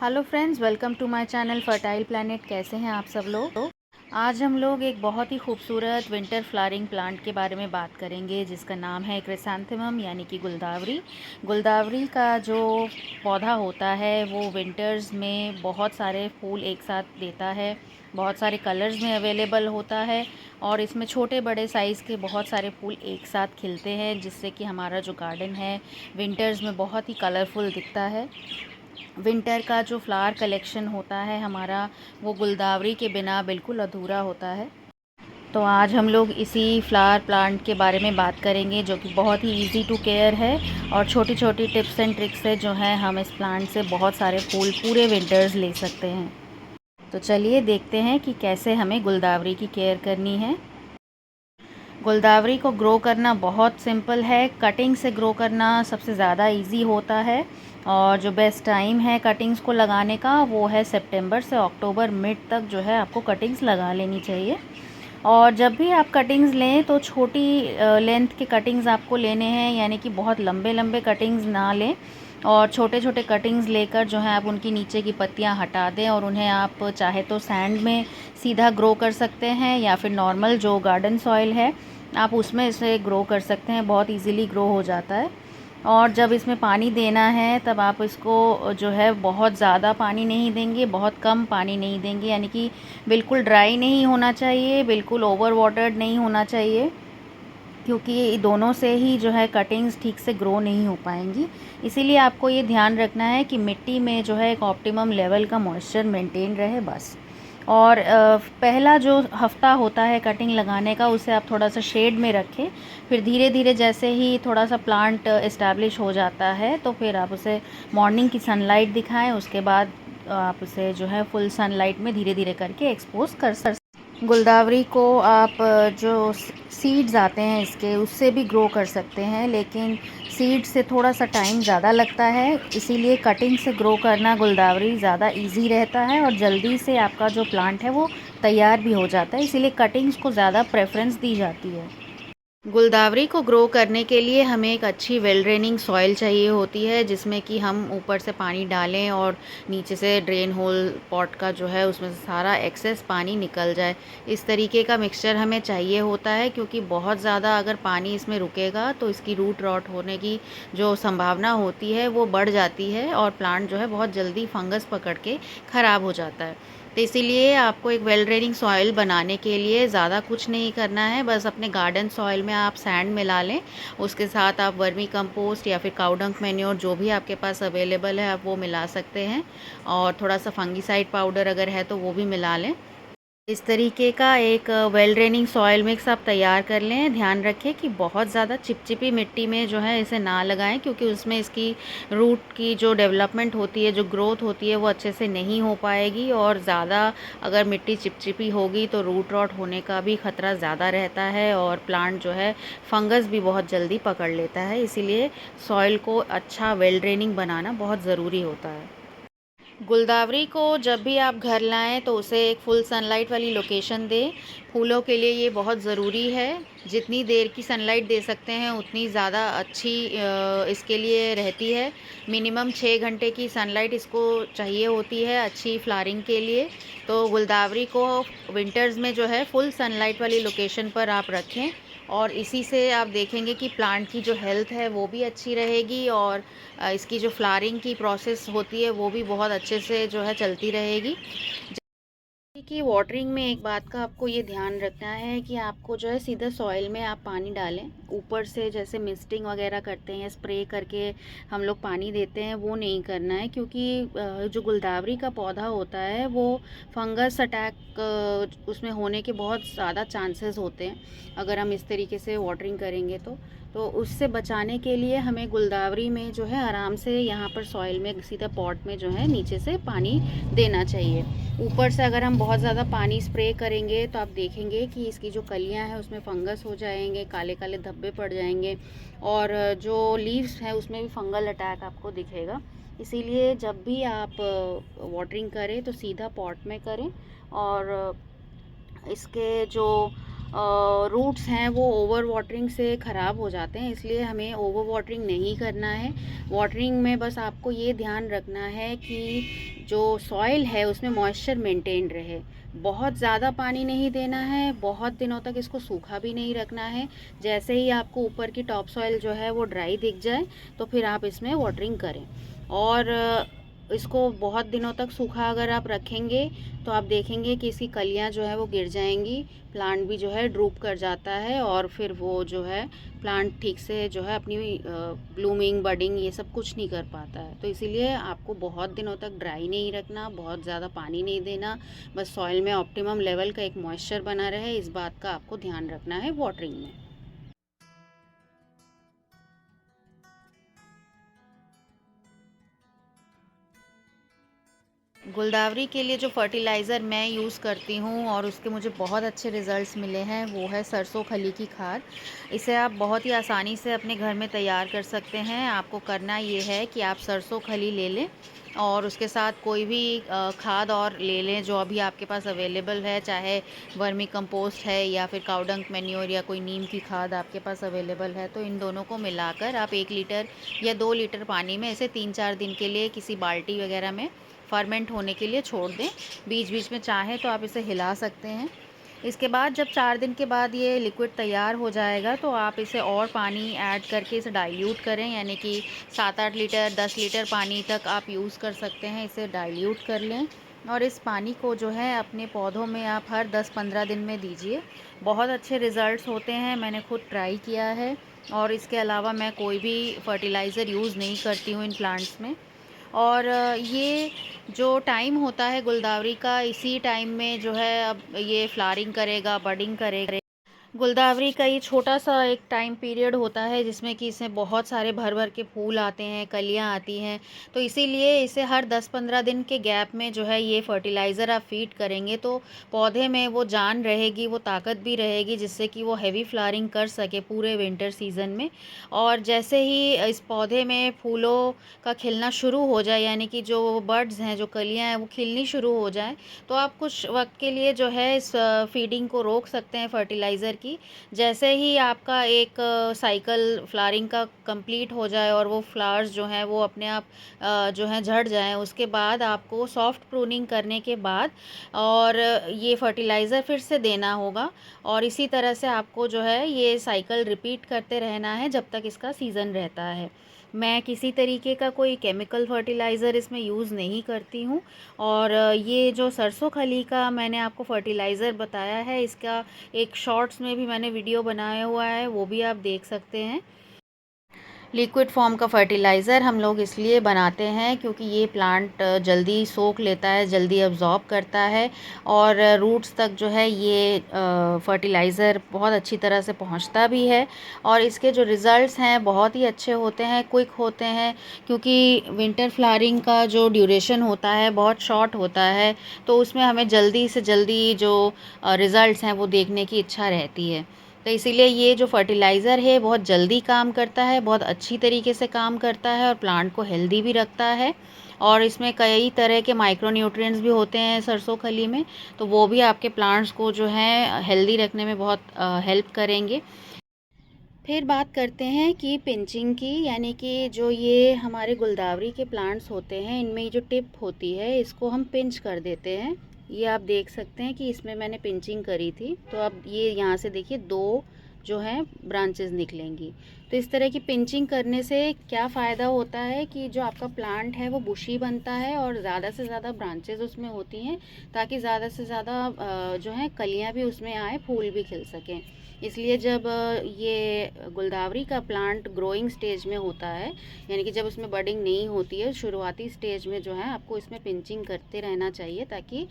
Hello friends, welcome to my channel fertile planet. कैसे हैं आप सब लोग। आज हम लोग एक बहुत ही खूबसूरत विंटर फ्लावरिंग प्लांट के बारे में बात करेंगे जिसका नाम है क्रिसैंथेमम यानी कि गुलदावरी। गुलदावरी का जो पौधा होता है वो विंटर्स में बहुत सारे फूल एक साथ देता है, बहुत सारे कलर्स में अवेलेबल होता है और इसमें छोटे बड़े साइज़ के बहुत सारे फूल एक साथ खिलते हैं जिससे कि हमारा जो गार्डन है विंटर्स में बहुत ही कलरफुल दिखता है। विंटर का जो फ्लावर कलेक्शन होता है हमारा, वो गुलदावरी के बिना बिल्कुल अधूरा होता है। तो आज हम लोग इसी फ्लावर प्लांट के बारे में बात करेंगे जो कि बहुत ही इजी टू केयर है और छोटी छोटी टिप्स एंड ट्रिक्स से जो है हम इस प्लांट से बहुत सारे फूल पूरे विंटर्स ले सकते हैं। तो चलिए देखते हैं कि कैसे हमें गुलदावरी की केयर करनी है। गुलदावरी को ग्रो करना बहुत सिंपल है। कटिंग से ग्रो करना सबसे ज़्यादा इजी होता है और जो बेस्ट टाइम है कटिंग्स को लगाने का वो है सितंबर से अक्टूबर मिड तक जो है आपको कटिंग्स लगा लेनी चाहिए। और जब भी आप कटिंग्स लें तो छोटी लेंथ के कटिंग्स आपको लेने हैं, यानी कि बहुत लंबे लंबे कटिंग्स ना लें और छोटे छोटे कटिंग्स लेकर जो है आप उनकी नीचे की पत्तियां हटा दें और उन्हें आप चाहे तो सैंड में सीधा ग्रो कर सकते हैं या फिर नॉर्मल जो गार्डन सॉइल है आप उसमें इसे ग्रो कर सकते हैं। बहुत इजीली ग्रो हो जाता है। और जब इसमें पानी देना है तब आप इसको जो है बहुत ज़्यादा पानी नहीं देंगे, बहुत कम पानी नहीं देंगे, यानी कि बिल्कुल ड्राई नहीं होना चाहिए, बिल्कुल ओवर वाटर्ड नहीं होना चाहिए, क्योंकि दोनों से ही जो है कटिंग्स ठीक से ग्रो नहीं हो पाएंगी। इसीलिए आपको ये ध्यान रखना है कि मिट्टी में जो है एक ऑप्टिमम लेवल का मॉइस्चर मेंटेन रहे बस। और पहला जो हफ्ता होता है कटिंग लगाने का उसे आप थोड़ा सा शेड में रखें, फिर धीरे धीरे जैसे ही थोड़ा सा प्लांट इस्टेब्लिश हो जाता है तो फिर आप उसे मॉर्निंग की सनलाइट दिखाएं। उसके बाद आप उसे जो है फुल सनलाइट में धीरे धीरे करके एक्सपोज कर सकते। गुलदावरी को आप जो सीड्स आते हैं इसके उससे भी ग्रो कर सकते हैं, लेकिन सीड से थोड़ा सा टाइम ज़्यादा लगता है, इसीलिए कटिंग से ग्रो करना गुलदावरी ज़्यादा इजी रहता है और जल्दी से आपका जो प्लांट है वो तैयार भी हो जाता है, इसीलिए कटिंग्स को ज़्यादा प्रेफरेंस दी जाती है। गुलदावरी को ग्रो करने के लिए हमें एक अच्छी वेल ड्रेनिंग सॉइल चाहिए होती है जिसमें कि हम ऊपर से पानी डालें और नीचे से ड्रेन होल पॉट का जो है उसमें से सारा एक्सेस पानी निकल जाए। इस तरीके का मिक्सचर हमें चाहिए होता है, क्योंकि बहुत ज़्यादा अगर पानी इसमें रुकेगा तो इसकी रूट रॉट होने की जो संभावना होती है वो बढ़ जाती है और प्लांट जो है बहुत जल्दी फंगस पकड़ के ख़राब हो जाता है। तो इसीलिए आपको एक वेल ड्रेनिंग सॉइल बनाने के लिए ज़्यादा कुछ नहीं करना है, बस अपने गार्डन सॉइल में आप सैंड मिला लें, उसके साथ आप वर्मी कंपोस्ट या फिर काउडंग मैन्योर जो भी आपके पास अवेलेबल है आप वो मिला सकते हैं और थोड़ा सा फंगीसाइड पाउडर अगर है तो वो भी मिला लें। इस तरीके का एक वेल ड्रेनिंग सॉइल मिक्स आप तैयार कर लें। ध्यान रखें कि बहुत ज़्यादा चिपचिपी मिट्टी में जो है इसे ना लगाएं, क्योंकि उसमें इसकी रूट की जो डेवलपमेंट होती है, जो ग्रोथ होती है वो अच्छे से नहीं हो पाएगी और ज़्यादा अगर मिट्टी चिपचिपी होगी तो रूट रॉट होने का भी ख़तरा ज़्यादा रहता है और प्लांट जो है फंगस भी बहुत जल्दी पकड़ लेता है। इसीलिए सॉइल को अच्छा वेल ड्रेनिंग बनाना बहुत ज़रूरी होता है। गुलदावरी को जब भी आप घर लाएं तो उसे एक फुल सनलाइट वाली लोकेशन दें। फूलों के लिए ये बहुत ज़रूरी है। जितनी देर की सनलाइट दे सकते हैं उतनी ज़्यादा अच्छी इसके लिए रहती है। मिनिमम 6 घंटे की सनलाइट इसको चाहिए होती है अच्छी फ्लावरिंग के लिए। तो गुलदावरी को विंटर्स में जो है फुल सनलाइट वाली लोकेशन पर आप रखें और इसी से आप देखेंगे कि प्लांट की जो हेल्थ है वो भी अच्छी रहेगी और इसकी जो फ्लावरिंग की प्रोसेस होती है वो भी बहुत अच्छे से जो है चलती रहेगी। कि वाटरिंग में एक बात का आपको ये ध्यान रखना है कि आपको जो है सीधा सॉइल में आप पानी डालें, ऊपर से जैसे मिस्टिंग वगैरह करते हैं या स्प्रे करके हम लोग पानी देते हैं वो नहीं करना है, क्योंकि जो गुलदावरी का पौधा होता है वो फंगस अटैक उसमें होने के बहुत ज़्यादा चांसेस होते हैं अगर हम इस तरीके से वाटरिंग करेंगे तो उससे बचाने के लिए हमें गुलदावरी में जो है आराम से यहाँ पर सॉइल में सीधा पॉट में जो है नीचे से पानी देना चाहिए। ऊपर से अगर हम बहुत ज़्यादा पानी स्प्रे करेंगे तो आप देखेंगे कि इसकी जो कलियां हैं उसमें फंगस हो जाएंगे, काले काले धब्बे पड़ जाएंगे और जो लीव्स हैं उसमें भी फंगल अटैक आपको दिखेगा। इसीलिए जब भी आप वाटरिंग करें तो सीधा पॉट में करें और इसके जो रूट्स हैं वो ओवर वाटरिंग से ख़राब हो जाते हैं, इसलिए हमें ओवर वाटरिंग नहीं करना है। वाटरिंग में बस आपको ये ध्यान रखना है कि जो सॉइल है उसमें मॉइस्चर मेंटेन रहे। बहुत ज़्यादा पानी नहीं देना है, बहुत दिनों तक इसको सूखा भी नहीं रखना है। जैसे ही आपको ऊपर की टॉप सॉइल जो है वो ड्राई दिख जाए तो फिर आप इसमें वाटरिंग करें। और इसको बहुत दिनों तक सूखा अगर आप रखेंगे तो आप देखेंगे कि इसकी कलियां जो है वो गिर जाएंगी, प्लांट भी जो है ड्रूप कर जाता है और फिर वो जो है प्लांट ठीक से जो है अपनी ब्लूमिंग बडिंग ये सब कुछ नहीं कर पाता है। तो इसीलिए आपको बहुत दिनों तक ड्राई नहीं रखना, बहुत ज़्यादा पानी नहीं देना, बस सॉइल में ऑप्टिमम लेवल का एक मॉइस्चर बना रहे, इस बात का आपको ध्यान रखना है वाटरिंग में। गुलदावरी के लिए जो फर्टिलाइज़र मैं यूज़ करती हूँ और उसके मुझे बहुत अच्छे रिज़ल्ट्स मिले हैं वो है सरसों खली की खाद। इसे आप बहुत ही आसानी से अपने घर में तैयार कर सकते हैं। आपको करना ये है कि आप सरसों खली ले लें और उसके साथ कोई भी खाद और ले लें जो अभी आपके पास अवेलेबल है, चाहे वर्मी कंपोस्ट है या फिर काउडंग मैन्योर या कोई नीम की खाद आपके पास अवेलेबल है। तो इन दोनों को मिलाकर आप 1 लीटर या 2 लीटर पानी में इसे 3-4 दिन के लिए किसी बाल्टी वगैरह में फर्मेंट होने के लिए छोड़ दें। बीच बीच में चाहें तो आप इसे हिला सकते हैं। इसके बाद जब 4 दिन के बाद ये लिक्विड तैयार हो जाएगा तो आप इसे और पानी ऐड करके इसे डाइल्यूट करें, यानी कि 7-8 लीटर 10 लीटर पानी तक आप यूज़ कर सकते हैं। इसे डाइल्यूट कर लें और इस पानी को जो है अपने पौधों में आप हर 10-15 दिन में दीजिए। बहुत अच्छे रिज़ल्ट्स होते हैं, मैंने खुद ट्राई किया है। और इसके अलावा मैं कोई भी फर्टिलाइज़र यूज़ नहीं करती हूँ इन प्लांट्स में। और ये जो टाइम होता है गुलदावरी का, इसी टाइम में जो है अब ये फ्लावरिंग करेगा, बडिंग करेगा। गुलदावरी का ये छोटा सा एक टाइम पीरियड होता है जिसमें कि इसमें बहुत सारे भर भर के फूल आते हैं, कलियां आती हैं। तो इसीलिए इसे हर 10-15 दिन के गैप में जो है ये फर्टिलाइज़र आप फीड करेंगे तो पौधे में वो जान रहेगी, वो ताकत भी रहेगी, जिससे कि वो हैवी फ्लावरिंग कर सके पूरे विंटर सीज़न में। और जैसे ही इस पौधे में फूलों का खिलना शुरू हो जाए, यानी कि जो बर्ड्स हैं, जो कलियाँ हैं वो खिलनी शुरू हो जाए, तो आप कुछ वक्त के लिए जो है इस फीडिंग को रोक सकते हैं फर्टिलाइज़र की। जैसे ही आपका एक साइकिल फ्लावरिंग का कंप्लीट हो जाए और वो फ्लावर्स जो हैं वो अपने आप जो हैं झड़ जाएं, उसके बाद आपको सॉफ्ट प्रूनिंग करने के बाद और ये फर्टिलाइज़र फिर से देना होगा। और इसी तरह से आपको जो है ये साइकिल रिपीट करते रहना है जब तक इसका सीज़न रहता है। मैं किसी तरीके का कोई केमिकल फर्टिलाइज़र इसमें यूज़ नहीं करती हूँ। और ये जो सरसों खली का मैंने आपको फर्टिलाइज़र बताया है, इसका एक शॉर्ट्स में भी मैंने वीडियो बनाया हुआ है, वो भी आप देख सकते हैं। लिक्विड फॉर्म का फर्टिलाइज़र हम लोग इसलिए बनाते हैं क्योंकि ये प्लांट जल्दी सोख लेता है, जल्दी अब्ज़ॉर्ब करता है और रूट्स तक जो है ये फर्टिलाइज़र बहुत अच्छी तरह से पहुंचता भी है। और इसके जो रिज़ल्ट्स हैं बहुत ही अच्छे होते हैं, क्विक होते हैं, क्योंकि विंटर फ्लावरिंग का जो ड्यूरेशन होता है बहुत शॉर्ट होता है, तो उसमें हमें जल्दी से जल्दी जो रिज़ल्ट्स हैं वो देखने की इच्छा रहती है। तो इसीलिए ये जो फर्टिलाइज़र है बहुत जल्दी काम करता है, बहुत अच्छी तरीके से काम करता है और प्लांट को हेल्दी भी रखता है। और इसमें कई तरह के माइक्रो न्यूट्रिएंट्स भी होते हैं सरसों खली में, तो वो भी आपके प्लांट्स को जो है हेल्दी रखने में बहुत हेल्प करेंगे। फिर बात करते हैं कि पिंचिंग की, यानी कि जो ये हमारे गुलदावरी के प्लांट्स होते हैं इनमें जो टिप होती है इसको हम पिंच कर देते हैं। ये आप देख सकते हैं कि इसमें मैंने पिंचिंग करी थी, तो अब ये यहाँ से देखिए 2 जो हैं ब्रांचेस निकलेंगी। तो इस तरह की पिंचिंग करने से क्या फ़ायदा होता है कि जो आपका प्लांट है वो बुशी बनता है और ज़्यादा से ज़्यादा ब्रांचेस उसमें होती हैं, ताकि ज़्यादा से ज़्यादा जो है कलियाँ भी उसमें आए, फूल भी खिल सकें। इसलिए जब ये गुलदावरी का प्लांट ग्रोइंग स्टेज में होता है, यानी कि जब उसमें बडिंग नहीं होती है, शुरुआती स्टेज में जो है आपको इसमें पिंचिंग करते रहना चाहिए, ताकि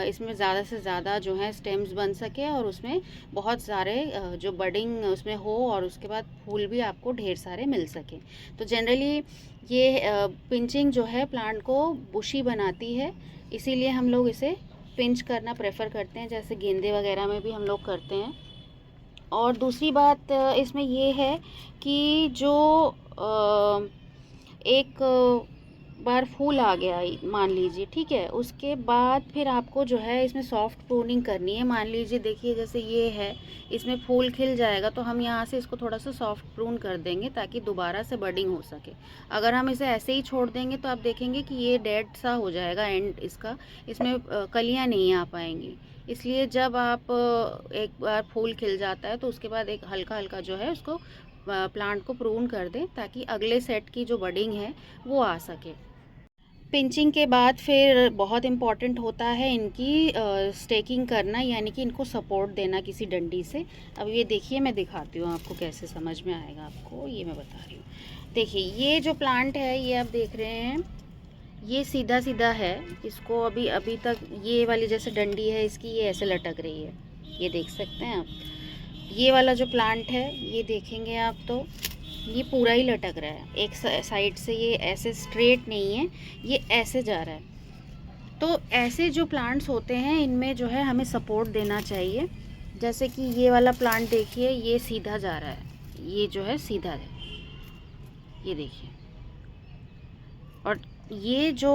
इसमें ज़्यादा से ज़्यादा जो है स्टेम्स बन सके और उसमें बहुत सारे जो बडिंग उसमें हो और उसके बाद फूल भी आपको ढेर सारे मिल सके। तो जनरली ये पिंचिंग जो है प्लांट को बुशी बनाती है, इसीलिए हम लोग इसे पिंच करना प्रेफर करते हैं, जैसे गेंदे वगैरह में भी हम लोग करते हैं। और दूसरी बात इसमें ये है कि जो एक बार फूल आ गया मान लीजिए, ठीक है, उसके बाद फिर आपको जो है इसमें सॉफ्ट प्रूनिंग करनी है। मान लीजिए देखिए जैसे ये है, इसमें फूल खिल जाएगा तो हम यहाँ से इसको थोड़ा सा सॉफ्ट प्रून कर देंगे ताकि दोबारा से बडिंग हो सके। अगर हम इसे ऐसे ही छोड़ देंगे तो आप देखेंगे कि ये डेड सा हो जाएगा एंड इसका, इसमें कलियाँ नहीं आ पाएंगी। इसलिए जब आप एक बार फूल खिल जाता है तो उसके बाद एक हल्का हल्का जो है उसको प्लांट को प्रून कर दें ताकि अगले सेट की जो बडिंग है वो आ सके। पिंचिंग के बाद फिर बहुत इम्पॉर्टेंट होता है इनकी स्टेकिंग करना, यानी कि इनको सपोर्ट देना किसी डंडी से। अब ये देखिए मैं दिखाती हूँ आपको कैसे समझ में आएगा आपको, ये मैं बता रही हूँ। देखिए ये जो प्लांट है ये आप देख रहे हैं, ये सीधा सीधा है, इसको अभी तक ये वाली जैसे डंडी है इसकी ये ऐसे लटक रही है, ये देख सकते हैं आप। ये वाला जो प्लांट है ये देखेंगे आप तो ये पूरा ही लटक रहा है, एक साइड से ये ऐसे स्ट्रेट नहीं है, ये ऐसे जा रहा है। तो ऐसे जो प्लांट्स होते हैं इनमें जो है हमें सपोर्ट देना चाहिए। जैसे कि ये वाला प्लांट देखिए ये सीधा जा रहा है, ये जो है सीधा है, ये देखिए। और ये जो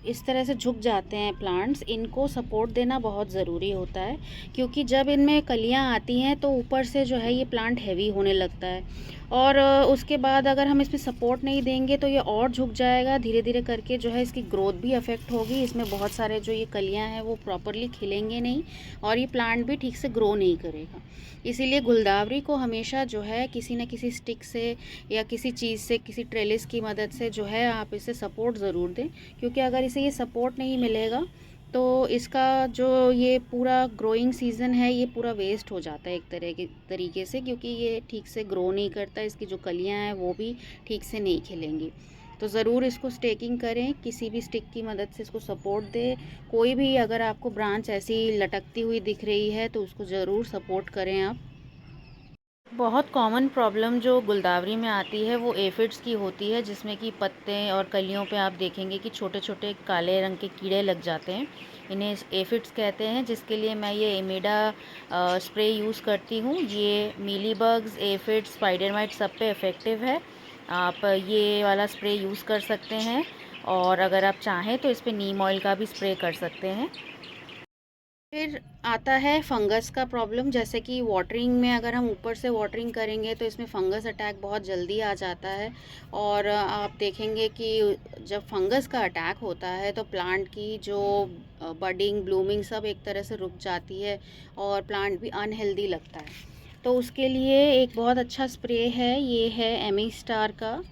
इस तरह से झुक जाते हैं प्लांट्स, इनको सपोर्ट देना बहुत ज़रूरी होता है, क्योंकि जब इनमें कलियां आती हैं तो ऊपर से जो है ये प्लांट हैवी होने लगता है। और उसके बाद अगर हम इसमें सपोर्ट नहीं देंगे तो ये और झुक जाएगा, धीरे धीरे करके जो है इसकी ग्रोथ भी अफेक्ट होगी। इसमें बहुत सारे जो ये कलियां हैं वो प्रॉपरली खिलेंगे नहीं और ये प्लांट भी ठीक से ग्रो नहीं करेगा। इसीलिए गुलदावरी को हमेशा जो है किसी न किसी स्टिक से या किसी चीज़ से, किसी ट्रेलिस की मदद से जो है आप इसे सपोर्ट ज़रूर दें, क्योंकि अगर इसे ये सपोर्ट नहीं मिलेगा तो इसका जो ये पूरा ग्रोइंग सीज़न है ये पूरा वेस्ट हो जाता है एक तरह के तरीके से, क्योंकि ये ठीक से ग्रो नहीं करता, इसकी जो कलियां हैं वो भी ठीक से नहीं खिलेंगी। तो ज़रूर इसको स्टेकिंग करें, किसी भी स्टिक की मदद से इसको सपोर्ट दें। कोई भी अगर आपको ब्रांच ऐसी लटकती हुई दिख रही है तो उसको ज़रूर सपोर्ट करें आप। बहुत कॉमन प्रॉब्लम जो गुलदावरी में आती है वो एफिड्स की होती है, जिसमें कि पत्ते और कलियों पे आप देखेंगे कि छोटे छोटे काले रंग के कीड़े लग जाते हैं। इन्हें एफिड्स कहते हैं, जिसके लिए मैं ये एमेडा स्प्रे यूज़ करती हूँ। ये मीलीबग्स, एफिड्स, स्पाइडर माइट सब पे इफ़ेक्टिव है। आप ये वाला स्प्रे यूज़ कर सकते हैं, और अगर आप चाहें तो इस पर नीम ऑयल का भी स्प्रे कर सकते हैं। फिर आता है फंगस का प्रॉब्लम। जैसे कि वाटरिंग में अगर हम ऊपर से वाटरिंग करेंगे तो इसमें फंगस अटैक बहुत जल्दी आ जाता है, और आप देखेंगे कि जब फंगस का अटैक होता है तो प्लांट की जो बडिंग, ब्लूमिंग सब एक तरह से रुक जाती है और प्लांट भी अनहेल्दी लगता है। तो उसके लिए एक बहुत अच्छा स्प्रे है, ये है एमी स्टार का।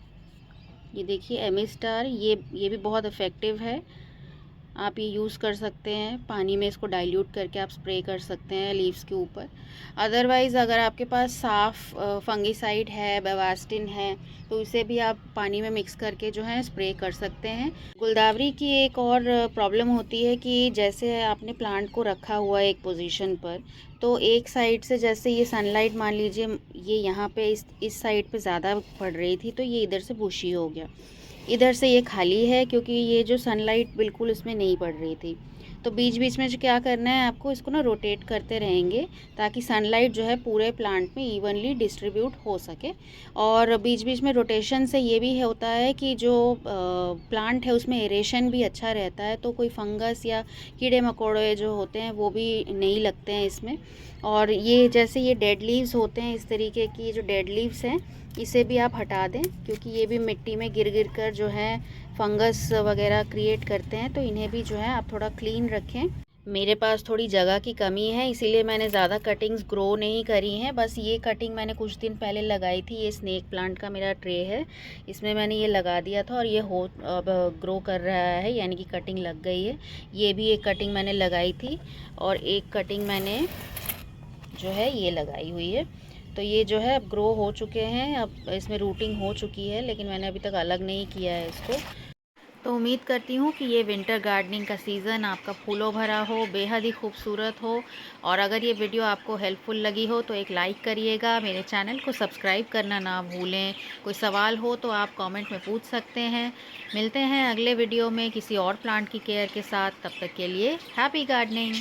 ये देखिए एमी स्टार, ये भी बहुत इफ़ेक्टिव है। आप ये यूज़ कर सकते हैं, पानी में इसको डाइल्यूट करके आप स्प्रे कर सकते हैं लीव्स के ऊपर। अदरवाइज़ अगर आपके पास साफ़ फंगिसाइड है, बेवास्टिन है, तो इसे भी आप पानी में मिक्स करके जो है स्प्रे कर सकते हैं। गुलदावरी की एक और प्रॉब्लम होती है कि जैसे आपने प्लांट को रखा हुआ है एक पोजीशन पर, तो एक साइड से जैसे ये सनलाइट मान लीजिए ये यहाँ पे इस साइड पे ज़्यादा पड़ रही थी तो ये इधर से बुशी हो गया, इधर से ये खाली है क्योंकि ये जो सनलाइट बिल्कुल इसमें नहीं पड़ रही थी। तो बीच बीच में जो क्या करना है आपको, इसको ना रोटेट करते रहेंगे ताकि सनलाइट जो है पूरे प्लांट में इवनली डिस्ट्रीब्यूट हो सके। और बीच बीच में रोटेशन से ये भी होता है कि जो प्लांट है उसमें एरेशन भी अच्छा रहता है, तो कोई फंगस या कीड़े मकोड़े जो होते हैं वो भी नहीं लगते हैं इसमें। और ये जैसे ये डेड लीव्स होते हैं, इस तरीके की जो डेड लीव्स हैं इसे भी आप हटा दें, क्योंकि ये भी मिट्टी में गिर गिर कर जो है फंगस वगैरह क्रिएट करते हैं, तो इन्हें भी जो है आप थोड़ा क्लीन रखें। मेरे पास थोड़ी जगह की कमी है इसीलिए मैंने ज़्यादा कटिंग्स ग्रो नहीं करी हैं। बस ये कटिंग मैंने कुछ दिन पहले लगाई थी, ये स्नेक प्लांट का मेरा ट्रे है, इसमें मैंने ये लगा दिया था और ये अब ग्रो कर रहा है, यानी कि कटिंग लग गई है। ये भी एक कटिंग मैंने लगाई थी और एक कटिंग मैंने जो है ये लगाई हुई है। तो ये जो है अब ग्रो हो चुके हैं, अब इसमें रूटिंग हो चुकी है, लेकिन मैंने अभी तक अलग नहीं किया है इसको। तो उम्मीद करती हूँ कि ये विंटर गार्डनिंग का सीज़न आपका फूलों भरा हो, बेहद ही खूबसूरत हो। और अगर ये वीडियो आपको हेल्पफुल लगी हो तो एक लाइक करिएगा, मेरे चैनल को सब्सक्राइब करना ना भूलें। कोई सवाल हो तो आप कमेंट में पूछ सकते हैं। मिलते हैं अगले वीडियो में किसी और प्लांट की केयर के साथ, तब तक के लिए हैप्पी गार्डनिंग।